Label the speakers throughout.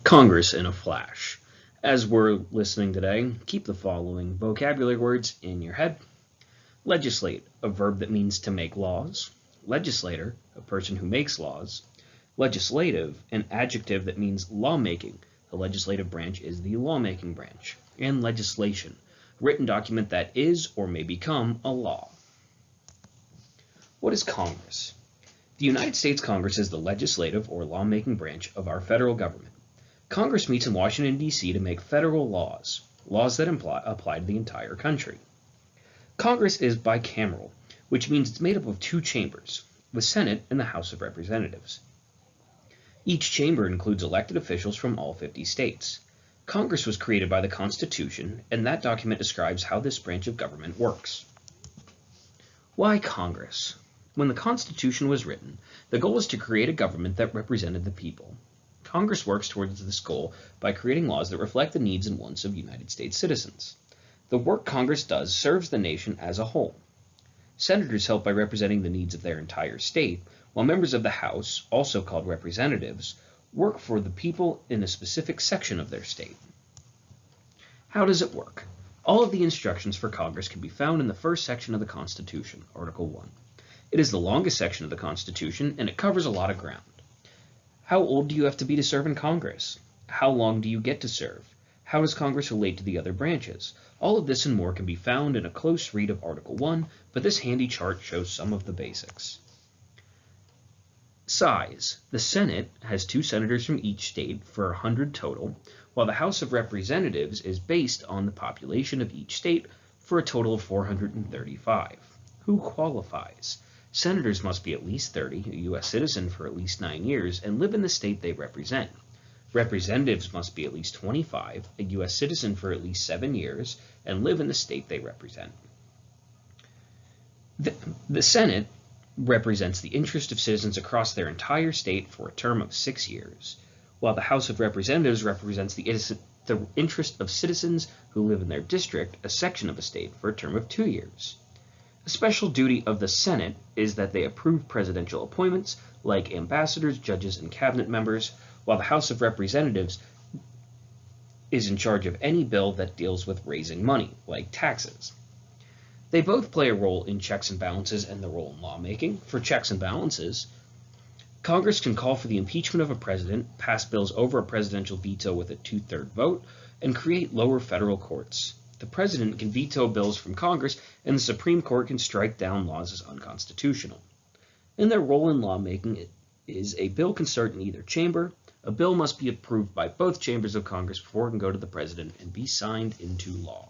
Speaker 1: Congress in a flash. As we're listening today, keep the following vocabulary words in your head. Legislate, a verb that means to make laws. Legislator, a person who makes laws. Legislative, an adjective that means lawmaking. The legislative branch is the lawmaking branch. And legislation, a written document that is or may become a law. What is Congress? The United States Congress is the legislative or lawmaking branch of our federal government. Congress meets in Washington, D.C. to make federal laws, laws that apply to the entire country. Congress is bicameral, which means it's made up of two chambers, the Senate and the House of Representatives. Each chamber includes elected officials from all 50 states. Congress was created by the Constitution, and that document describes how this branch of government works. Why Congress? When the Constitution was written, the goal was to create a government that represented the people. Congress works towards this goal by creating laws that reflect the needs and wants of United States citizens. The work Congress does serves the nation as a whole. Senators help by representing the needs of their entire state, while members of the House, also called representatives, work for the people in a specific section of their state. How does it work? All of the instructions for Congress can be found in the first section of the Constitution, Article 1. It is the longest section of the Constitution, and it covers a lot of ground. How old do you have to be to serve in Congress? How long do you get to serve? How does Congress relate to the other branches? All of this and more can be found in a close read of Article 1, but this handy chart shows some of the basics. Size. The Senate has 2 senators from each state for 100 total, while the House of Representatives is based on the population of each state for a total of 435. Who qualifies? Senators must be at least 30, a U.S. citizen for at least 9 years, and live in the state they represent. Representatives must be at least 25, a U.S. citizen for at least 7 years, and live in the state they represent. The Senate represents the interest of citizens across their entire state for a term of 6 years, while the House of Representatives represents the interest of citizens who live in their district, a section of a state, for a term of 2 years. A special duty of the Senate is that they approve presidential appointments like ambassadors, judges, and cabinet members, while the House of Representatives is in charge of any bill that deals with raising money, like taxes. They both play a role in checks and balances and the role in lawmaking. For checks and balances, Congress can call for the impeachment of a president, pass bills over a presidential veto with a 2/3 vote, and create lower federal courts. The president can veto bills from Congress, and the Supreme Court can strike down laws as unconstitutional. And their role in lawmaking is a bill can start in either chamber. A bill must be approved by both chambers of Congress before it can go to the president and be signed into law.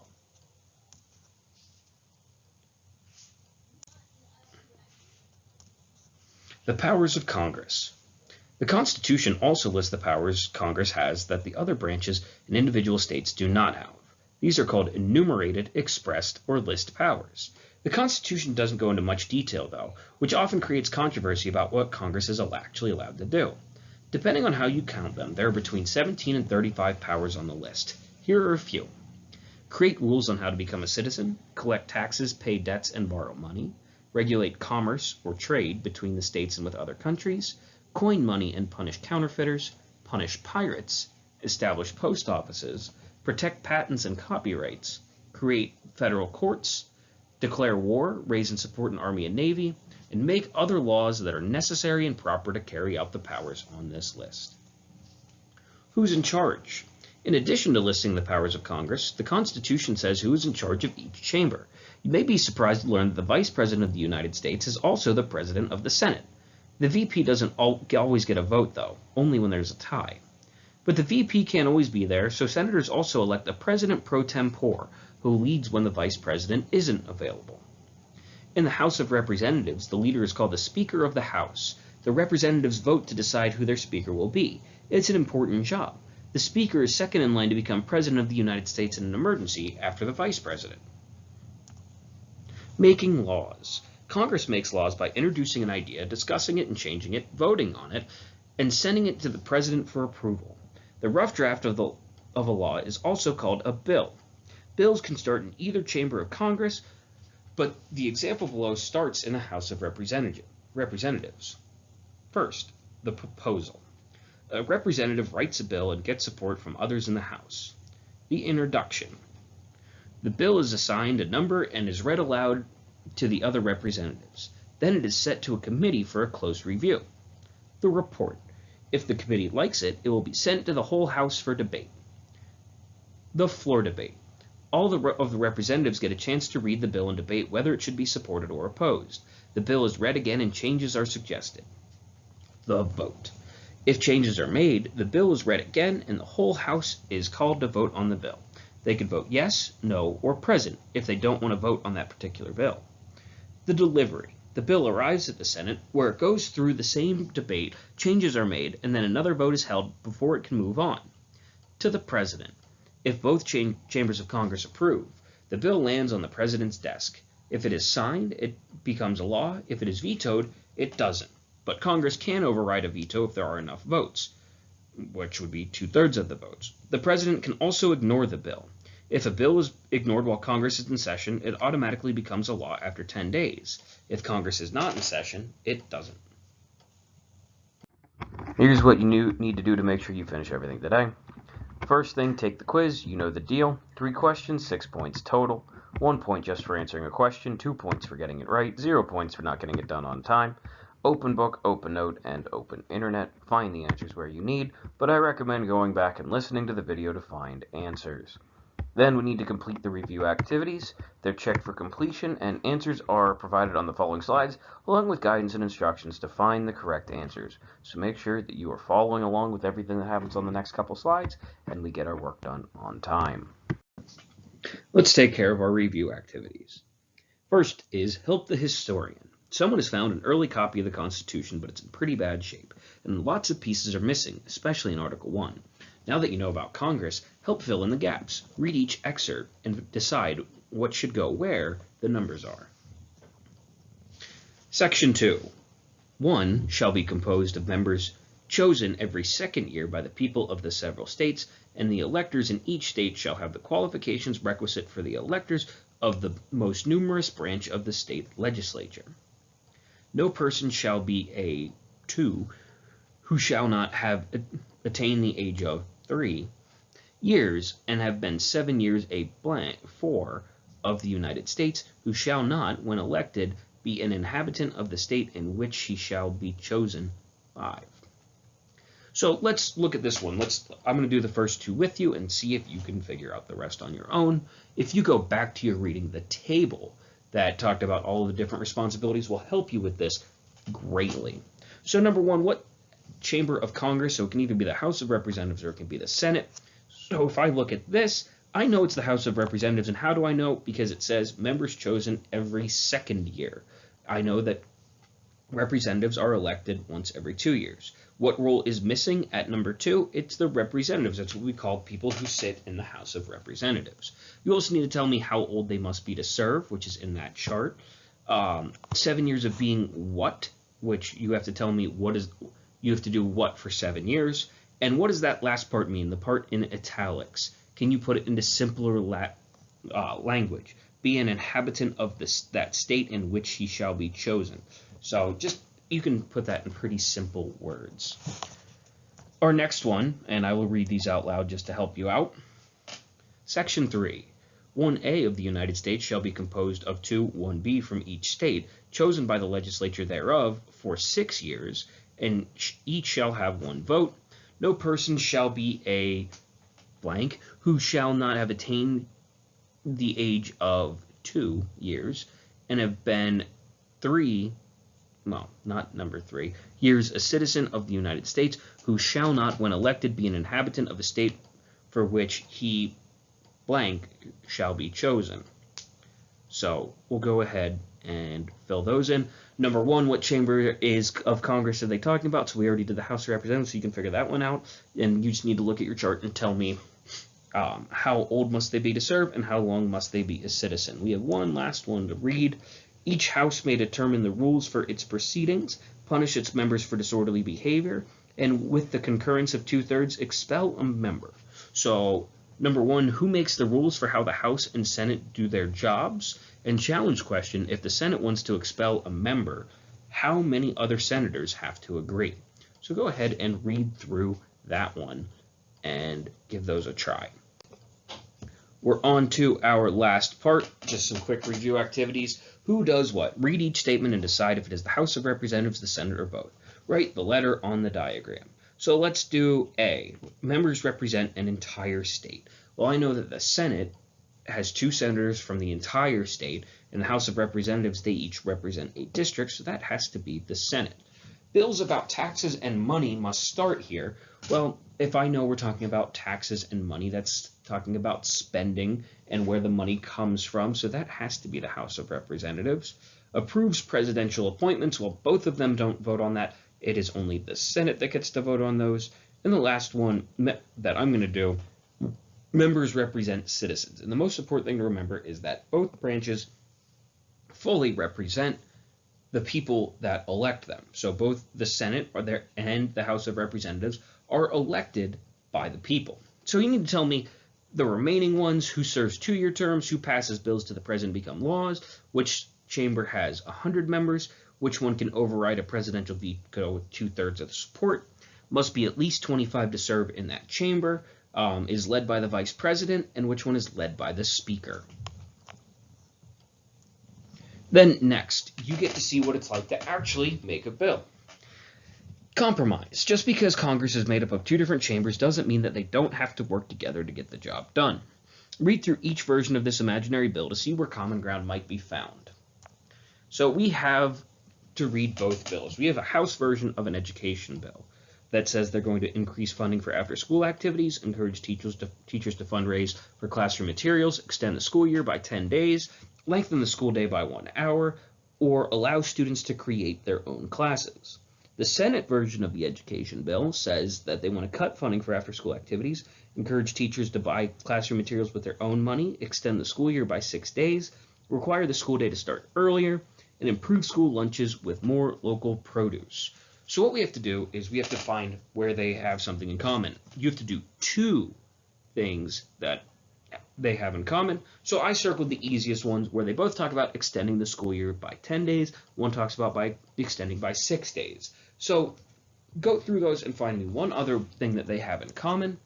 Speaker 1: The powers of Congress. The Constitution also lists the powers Congress has that the other branches and individual states do not have. These are called enumerated, expressed, or list powers. The Constitution doesn't go into much detail, though, which often creates controversy about what Congress is actually allowed to do. Depending on how you count them, there are between 17 and 35 powers on the list. Here are a few. Create rules on how to become a citizen, collect taxes, pay debts, and borrow money, regulate commerce or trade between the states and with other countries, coin money and punish counterfeiters, punish pirates, establish post offices, protect patents and copyrights, create federal courts, declare war, raise and support an army and navy, and make other laws that are necessary and proper to carry out the powers on this list. Who's in charge? In addition to listing the powers of Congress, the Constitution says who is in charge of each chamber. You may be surprised to learn that the Vice President of the United States is also the President of the Senate. The VP doesn't always get a vote, though, only when there's a tie. But the VP can't always be there, so senators also elect a president pro tempore, who leads when the vice president isn't available. In the House of Representatives, the leader is called the Speaker of the House. The representatives vote to decide who their speaker will be. It's an important job. The speaker is second in line to become president of the United States in an emergency after the vice president. Making laws. Congress makes laws by introducing an idea, discussing it and changing it, voting on it, and sending it to the president for approval. The rough draft of a law is also called a bill. Bills can start in either chamber of Congress, but the example below starts in the House of Representatives. First, the proposal. A representative writes a bill and gets support from others in the House. The introduction. The bill is assigned a number and is read aloud to the other representatives. Then it is sent to a committee for a close review. The report. If the committee likes it, it will be sent to the whole House for debate. The floor debate. All of the representatives get a chance to read the bill and debate whether it should be supported or opposed. The bill is read again and changes are suggested. The vote. If changes are made, the bill is read again and the whole House is called to vote on the bill. They can vote yes, no, or present if they don't want to vote on that particular bill. The delivery. The bill arrives at the Senate, where it goes through the same debate, changes are made, and then another vote is held before it can move on. To the President. If both chambers of Congress approve, the bill lands on the President's desk. If it is signed, it becomes a law. If it is vetoed, it doesn't. But Congress can override a veto if there are enough votes, which would be 2/3 of the votes. The President can also ignore the bill. If a bill is ignored while Congress is in session, it automatically becomes a law after 10 days. If Congress is not in session, it doesn't. Here's what you need to do to make sure you finish everything today. First thing, take the quiz. You know the deal. 3 questions, 6 points total. 1 point just for answering a question, 2 points for getting it right, 0 points for not getting it done on time. Open book, open note, and open internet. Find the answers where you need, but I recommend going back and listening to the video to find answers. Then we need to complete the review activities. They're checked for completion, and answers are provided on the following slides, along with guidance and instructions to find the correct answers. So make sure that you are following along with everything that happens on the next couple slides, and we get our work done on time. Let's take care of our review activities. First is help the historian. Someone has found an early copy of the Constitution, but it's in pretty bad shape, and lots of pieces are missing, especially in Article 1. Now that you know about Congress, help fill in the gaps. Read each excerpt and decide what should go where the numbers are. Section 2. 1 shall be composed of members chosen every second year by the people of the several states, and the electors in each state shall have the qualifications requisite for the electors of the most numerous branch of the state legislature. No person shall be a 2 who shall not have attained the age of 3 years and have been 7 years a blank 4 of the United States, who shall not, when elected, be an inhabitant of the state in which he shall be chosen. 5. So let's look at this one. I'm going to do the first 2 with you and see if you can figure out the rest on your own. If you go back to your reading, the table that talked about all of the different responsibilities will help you with this greatly. So number 1, what chamber of Congress? So it can either be the House of Representatives or it can be the Senate. So if I look at this, I know it's the House of Representatives. And how do I know? Because it says members chosen every second year. I know that representatives are elected once every 2 years. What role is missing at number 2? It's the representatives. That's what we call people who sit in the House of Representatives. You also need to tell me how old they must be to serve, which is in that chart. 7 years of being what, which you have to tell me what is. You have to do what for 7 years. And what does that last part mean, the part in italics? Can you put it into simpler language? Be an inhabitant of that state in which he shall be chosen. So you can put that in pretty simple words. Our next one, and I will read these out loud just to help you out. Section 3. 1A of the United States shall be composed of 2, 1B from each state, chosen by the legislature thereof for 6 years, and each shall have 1 vote. No person shall be a blank who shall not have attained the age of 2 years and have been 3, well, not number 3, years a citizen of the United States, who shall not, when elected, be an inhabitant of the state for which he blank shall be chosen. So we'll go ahead and fill those in. Number 1, what chamber of Congress are they talking about? So we already did the House of Representatives, so you can figure that one out. And you just need to look at your chart and tell me how old must they be to serve and how long must they be a citizen. We have one last one to read. Each House may determine the rules for its proceedings, punish its members for disorderly behavior, and with the concurrence of 2/3, expel a member. So number 1, who makes the rules for how the House and Senate do their jobs? And challenge question, if the Senate wants to expel a member, how many other senators have to agree? So go ahead and read through that one and give those a try. We're on to our last part, just some quick review activities. Who does what? Read each statement and decide if it is the House of Representatives, the Senate, or both. Write the letter on the diagram. So let's do A. Members represent an entire state. Well, I know that the Senate has 2 senators from the entire state, and the House of Representatives, they each represent a district, so that has to be the Senate. Bills about taxes and money must start here. Well, if I know we're talking about taxes and money, that's talking about spending and where the money comes from, so that has to be the House of Representatives. Approves presidential appointments. Well, both of them don't vote on that. It is only the Senate that gets to vote on those. And the last one that I'm going to do, members represent citizens. And the most important thing to remember is that both branches fully represent the people that elect them. So both the Senate and the House of Representatives are elected by the people. So you need to tell me the remaining ones, who serves 2-year terms, who passes bills to the president become laws, which chamber has 100 members, which one can override a presidential veto with 2/3 of the support, must be at least 25 to serve in that chamber, is led by the vice president, and which one is led by the speaker. Then next, you get to see what it's like to actually make a bill. Compromise. Just because Congress is made up of 2 different chambers doesn't mean that they don't have to work together to get the job done. Read through each version of this imaginary bill to see where common ground might be found. So we have to read both bills. We have a House version of an education bill that says they're going to increase funding for after-school activities, encourage teachers to fundraise for classroom materials, extend the school year by 10 days, lengthen the school day by 1 hour, or allow students to create their own classes. The Senate version of the education bill says that they want to cut funding for after-school activities, encourage teachers to buy classroom materials with their own money, extend the school year by 6 days, require the school day to start earlier, and improve school lunches with more local produce. So what we have to do is we have to find where they have something in common. You have to do 2 things that they have in common. So I circled the easiest ones where they both talk about extending the school year by 10 days. One talks about by extending by 6 days. So go through those and find me one other thing that they have in common.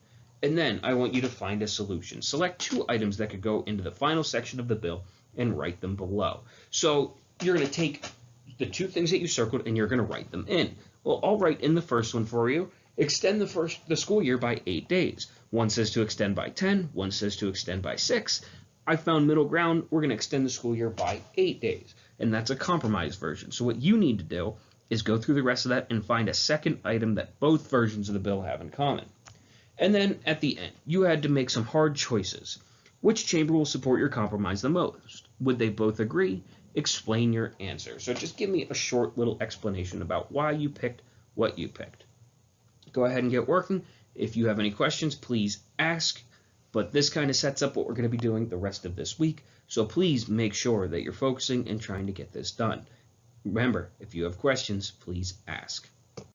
Speaker 1: And then I want you to find a solution. Select 2 items that could go into the final section of the bill and write them below. So you're going to take the 2 things that you circled and you're going to write them in. Well, I'll write in the first one for you. Extend the school year by 8 days. One says to extend by 10, one says to extend by 6. I found middle ground. We're going to extend the school year by 8 days, and that's a compromise version. So what you need to do is go through the rest of that and find a second item that both versions of the bill have in common. And then at the end, you had to make some hard choices. Which chamber will support your compromise the most? Would they both agree? Explain your answer. So just give me a short little explanation about why you picked what you picked. Go ahead and get working. If you have any questions, please ask. But this kind of sets up what we're going to be doing the rest of this week. So please make sure that you're focusing and trying to get this done. Remember, if you have questions, please ask.